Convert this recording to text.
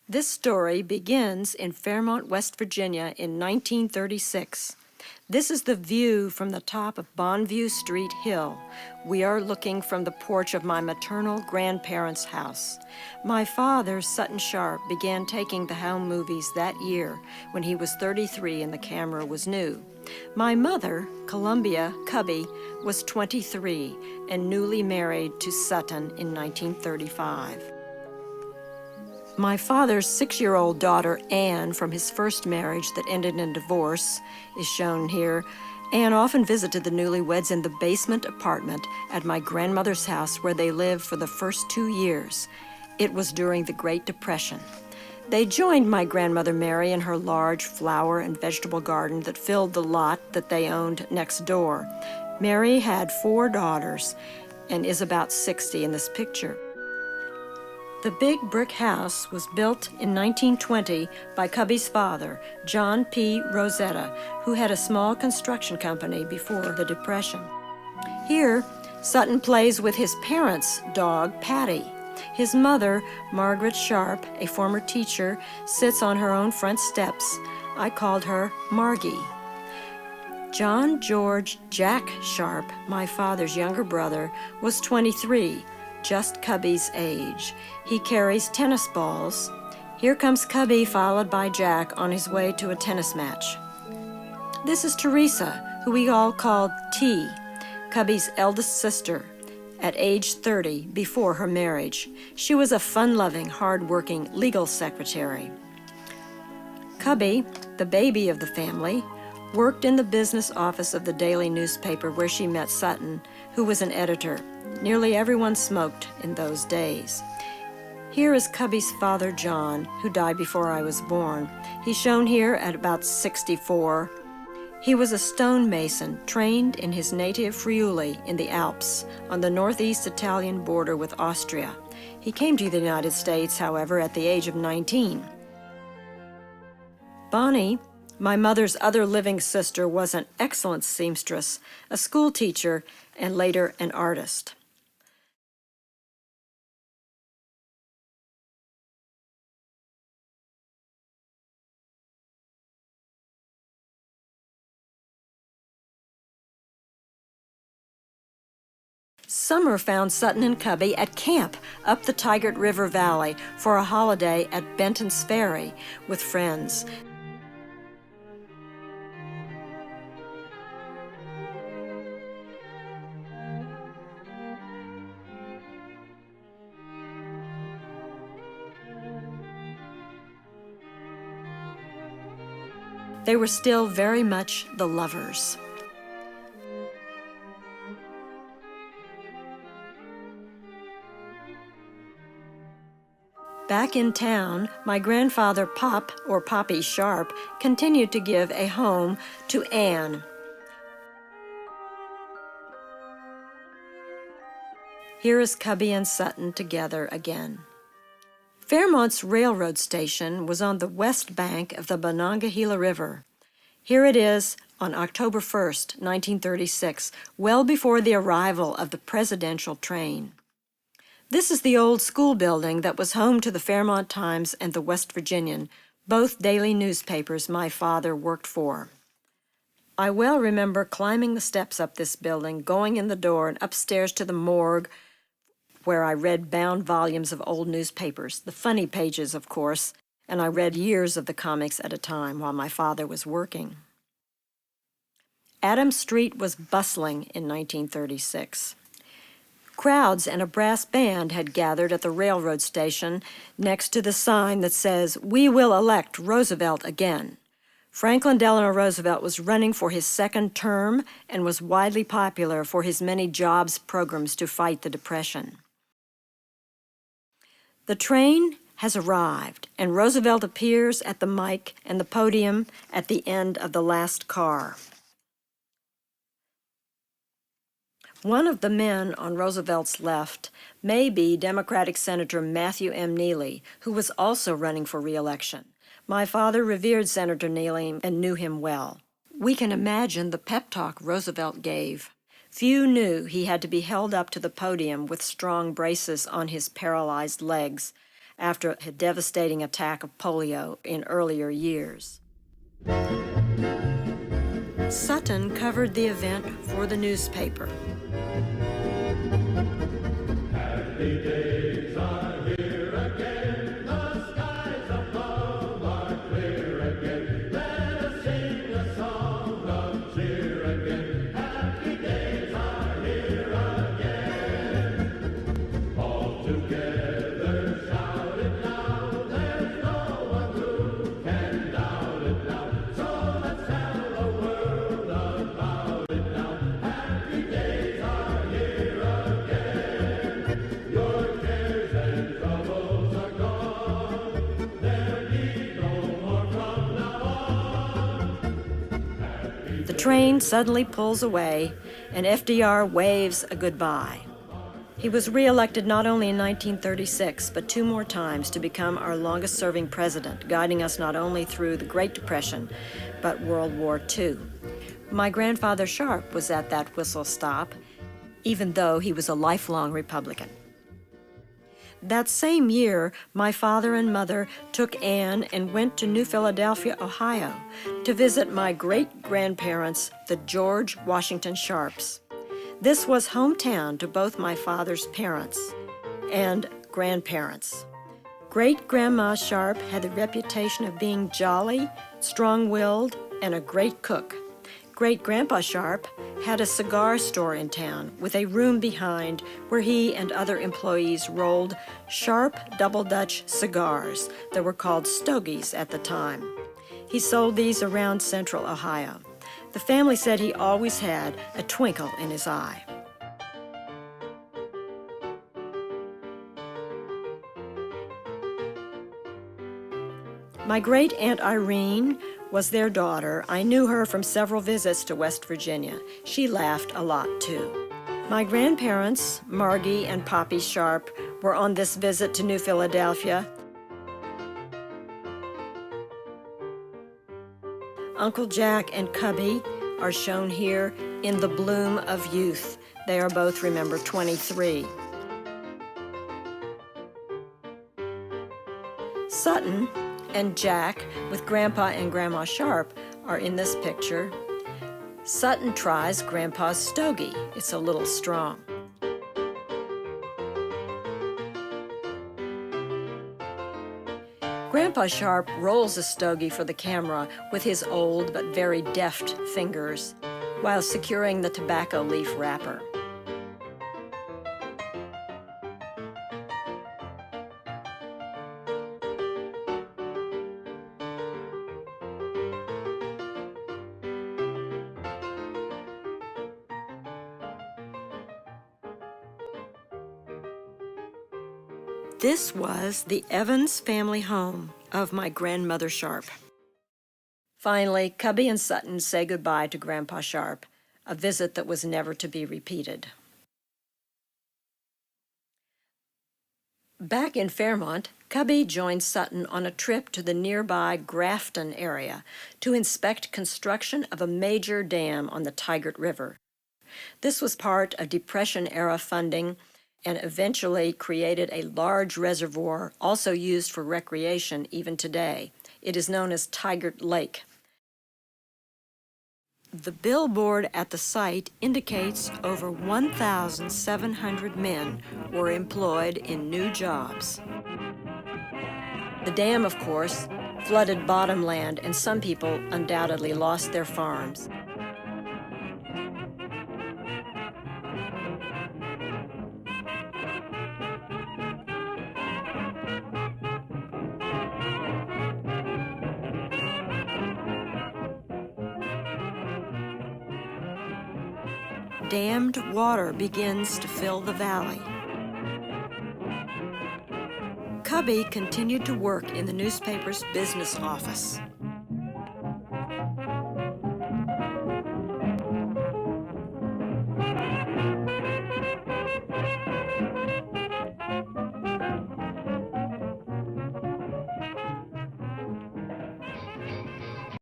This story begins in Fairmont, West Virginia in 1936. This is the view from the top of Bonview Street Hill. We are looking from the porch of my maternal grandparents' house. My father, Sutton Sharp, began taking the home movies that year when he was 33 and the camera was new. My mother, Columbia Cubby, was 23 and newly married to Sutton in 1935. My father's 6-year-old daughter, Anne, from his first marriage that ended in divorce, is shown here. Anne often visited the newlyweds in the basement apartment at my grandmother's house where they lived for the first 2 years. It was during the Great Depression. They joined my grandmother Mary in her large flower and vegetable garden that filled the lot that they owned next door. Mary had 4 daughters and is about 60 in this picture. The big brick house was built in 1920 by Cubby's father, John P. Rosetta, who had a small construction company before the Depression. Here, Sutton plays with his parents' dog, Patty. His mother, Margaret Sharp, a former teacher, sits on her own front steps. I called her Margie. John George Jack Sharp, my father's younger brother, was 23. Just Cubby's age. He carries tennis balls. Here comes Cubby, followed by Jack on his way to a tennis match. This is Teresa, who we all called T, Cubby's eldest sister, at age 30, before her marriage. She was a fun-loving, hard-working legal secretary. Cubby, the baby of the family, worked in the business office of the daily newspaper where she met Sutton, who was an editor. Nearly everyone smoked in those days. Here is Cubby's father, John, who died before I was born. He's shown here at about 64. He was a stonemason trained in his native Friuli in the Alps on the northeast Italian border with Austria. He came to the United States, however, at the age of 19. Bonnie, my mother's other living sister, was an excellent seamstress, a school teacher, and later an artist. Summer found Sutton and Cubby at camp up the Tigard River Valley for a holiday at Benton's Ferry with friends. They were still very much the lovers. Back in town, my grandfather Pop, or Poppy Sharp, continued to give a home to Anne. Here is Cubby and Sutton together again. Fairmont's railroad station was on the west bank of the Monongahela River. Here it is on October 1st, 1936, well before the arrival of the presidential train. This is the old school building that was home to the Fairmont Times and the West Virginian, both daily newspapers my father worked for. I well remember climbing the steps up this building, going in the door and upstairs to the morgue where I read bound volumes of old newspapers, the funny pages, of course, and I read years of the comics at a time while my father was working. Adams Street was bustling in 1936. Crowds and a brass band had gathered at the railroad station next to the sign that says, "We will elect Roosevelt again." Franklin Delano Roosevelt was running for his second term and was widely popular for his many jobs programs to fight the Depression. The train has arrived, and Roosevelt appears at the mic and the podium at the end of the last car. One of the men on Roosevelt's left may be Democratic Senator Matthew M. Neely, who was also running for re-election. My father revered Senator Neely and knew him well. We can imagine the pep talk Roosevelt gave. Few knew he had to be held up to the podium with strong braces on his paralyzed legs. after a devastating attack of polio in earlier years. Sutton covered the event for the newspaper. Happy days are here again, the skies above are clear again. Let us sing a song of cheer again. Happy days are here again. All together shout it now, there's no one who can doubt it now. So let's tell the world about it now. Happy days are here again. Your cares and troubles are gone. There'll be no more from now on. The train suddenly pulls away, and FDR waves a goodbye. He was re-elected not only in 1936, but 2 more times to become our longest-serving president, guiding us not only through the Great Depression, but World War II. My grandfather Sharp was at that whistle stop, even though he was a lifelong Republican. That same year, my father and mother took Anne and went to New Philadelphia, Ohio, to visit my great-grandparents, the George Washington Sharps. This was hometown to both my father's parents and grandparents. Great-Grandma Sharp had the reputation of being jolly, strong-willed, and a great cook. Great-Grandpa Sharp had a cigar store in town with a room behind where he and other employees rolled Sharp Double Dutch cigars that were called stogies at the time. He sold these around central Ohio. The family said he always had a twinkle in his eye. My great-aunt Irene was their daughter. I knew her from several visits to West Virginia. She laughed a lot, too. My grandparents, Margie and Poppy Sharp, were on this visit to New Philadelphia. Uncle Jack and Cubby are shown here in the bloom of youth. They are both, remember, 23. Sutton and Jack, with Grandpa and Grandma Sharp, are in this picture. Sutton tries Grandpa's stogie. It's a little strong. Grandpa Sharp rolls a stogie for the camera with his old but very deft fingers while securing the tobacco leaf wrapper. This was the Evans family home of my grandmother Sharp. Finally, Cubby and Sutton say goodbye to Grandpa Sharp, a visit that was never to be repeated. Back in Fairmont, Cubby joined Sutton on a trip to the nearby Grafton area to inspect construction of a major dam on the Tigard River. This was part of Depression-era funding and eventually created a large reservoir also used for recreation even today. It is known as Tigard Lake. The billboard at the site indicates over 1,700 men were employed in new jobs. The dam, of course, flooded bottomland, and some people undoubtedly lost their farms. Dammed water begins to fill the valley. Cubby continued to work in the newspaper's business office.